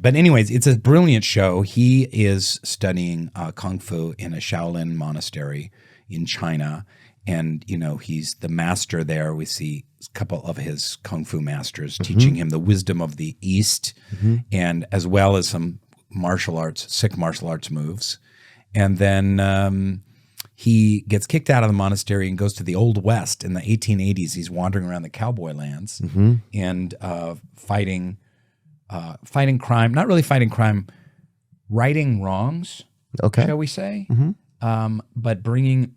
But anyways, it's a brilliant show. He is studying Kung Fu in a Shaolin monastery in China. And, he's the master there. We see a couple of his Kung Fu masters teaching him the wisdom of the East and as well as some Sikh martial arts moves. And then he gets kicked out of the monastery and goes to the Old West in the 1880s. He's wandering around the cowboy lands and fighting crime, not really fighting crime, righting wrongs, shall we say, but bringing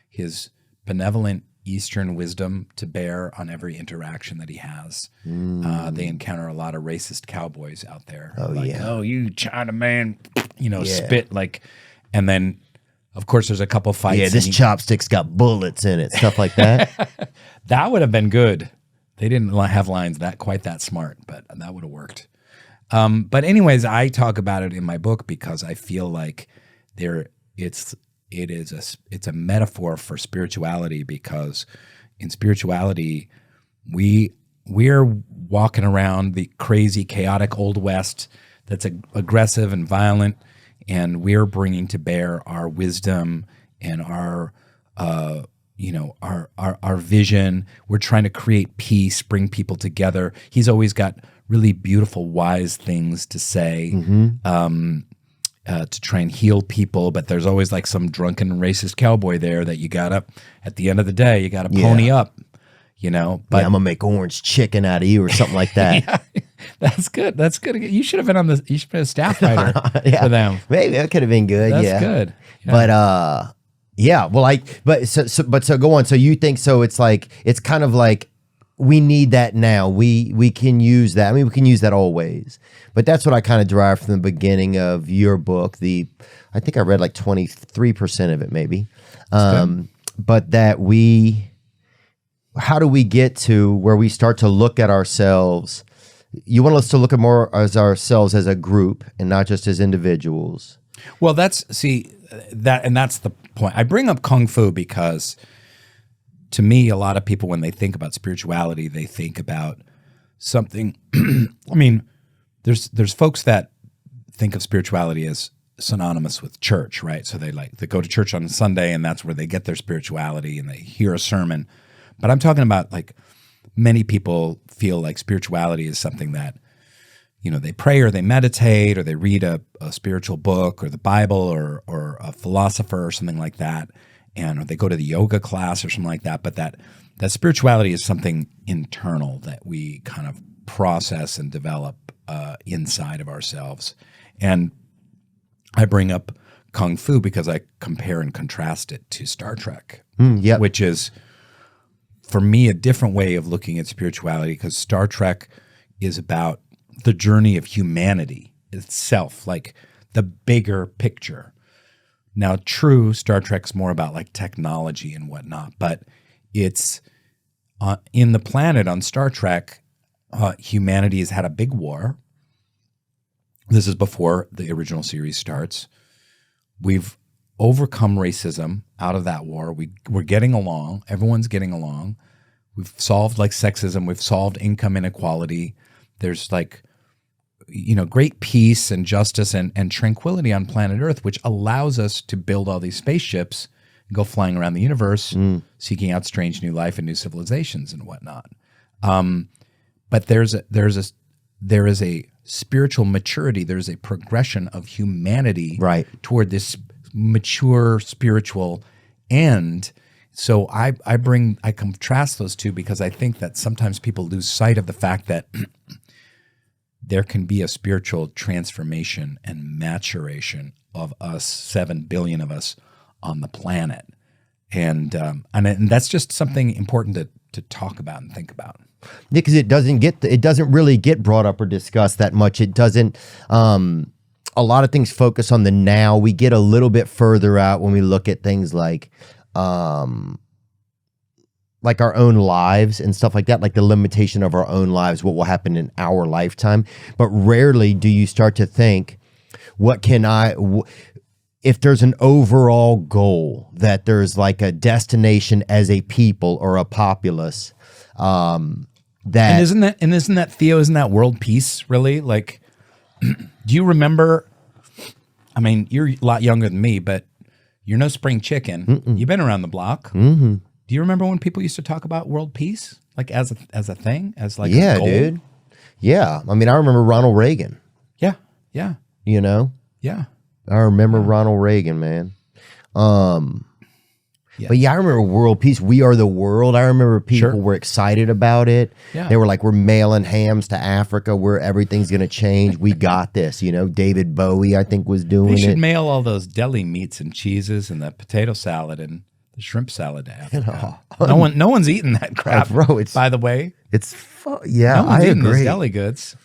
his benevolent Eastern wisdom to bear on every interaction that he has. They encounter a lot of racist cowboys out there. Oh, you Chinaman, spit and then, of course, there's a couple fights. Yeah, this chopstick's got bullets in it, stuff like that. That would have been good. They didn't have lines quite that smart, but that would have worked. But anyways, I talk about it in my book because I feel like it's a metaphor for spirituality, because in spirituality we're walking around the crazy, chaotic Old West that's aggressive and violent, and we're bringing to bear our wisdom and our vision. We're trying to create peace, bring people together. He's always got really beautiful, wise things to say to try and heal people. But there's always some drunken, racist cowboy there that you gotta, at the end of the day, you gotta pony up, But I'm gonna make orange chicken out of you or something like that. Yeah, that's good. That's good. You should have been you should have been a staff writer for them. Maybe that could have been good. That's good. Yeah. But yeah, well, so go on. So you think so? It's kind of like we need that now. We can use that. I mean, we can use that always. But that's what I kind of derived from the beginning of your book. I think I read 23% of it, maybe. But that how do we get to where we start to look at ourselves? You want us to look at more as ourselves as a group and not just as individuals. Well, that's the point. I bring up Kung Fu because, to me, a lot of people, when they think about spirituality, they think about something. I mean, there's folks that think of spirituality as synonymous with church, right? So they go to church on Sunday, and that's where they get their spirituality, and they hear a sermon. But I'm talking about many people feel like spirituality is something that, they pray or they meditate or they read a spiritual book or the Bible or a philosopher or something like that, or they go to the yoga class or something like that. But that spirituality is something internal that we kind of process and develop inside of ourselves. And I bring up Kung Fu because I compare and contrast it to Star Trek, which is, for me, a different way of looking at spirituality, because Star Trek is about the journey of humanity itself, the bigger picture. Now, true, Star Trek's more about technology and whatnot, but it's in the planet on Star Trek, humanity has had a big war. This is before the original series starts. We've overcome racism out of that war. We're getting along. Everyone's getting along. We've solved sexism. We've solved income inequality. There's great peace and justice and tranquility on planet Earth, which allows us to build all these spaceships and go flying around the universe, seeking out strange new life and new civilizations and whatnot. But there is a spiritual maturity. There's a progression of humanity toward this mature spiritual end. So I contrast those two because I think that sometimes people lose sight of the fact that there can be a spiritual transformation and maturation of us, 7 billion of us on the planet. And that's just something important to talk about and think about. Because it doesn't really get brought up or discussed that much. It doesn't. A lot of things focus on the now. We get a little bit further out when we look at things like our own lives and stuff like that, like the limitation of our own lives, what will happen in our lifetime. But rarely do you start to think, if there's an overall goal, that there's a destination as a people or a populace, that And isn't that Theo? Isn't that world peace really? Like, do you remember? I mean, you're a lot younger than me, but you're no spring chicken. You've been around the block. Do you remember when people used to talk about world peace, like as a thing, as like yeah, a goal? dude. Yeah, I mean, I remember Ronald Reagan. Yeah, yeah, You know, yeah. I remember Ronald Reagan, man. Yeah. But yeah, I remember world peace. We are the world. I remember people Sure. were excited about it. Yeah. They were like, we're mailing hams to Africa where everything's going to change. We got this. You know, David Bowie, I think, was doing They should it. mail all those deli meats and cheeses and the potato salad and the shrimp salad to Africa. No one's eating that crap, bro, it's- by the way. Yeah, No one's I eating those agree. deli goods.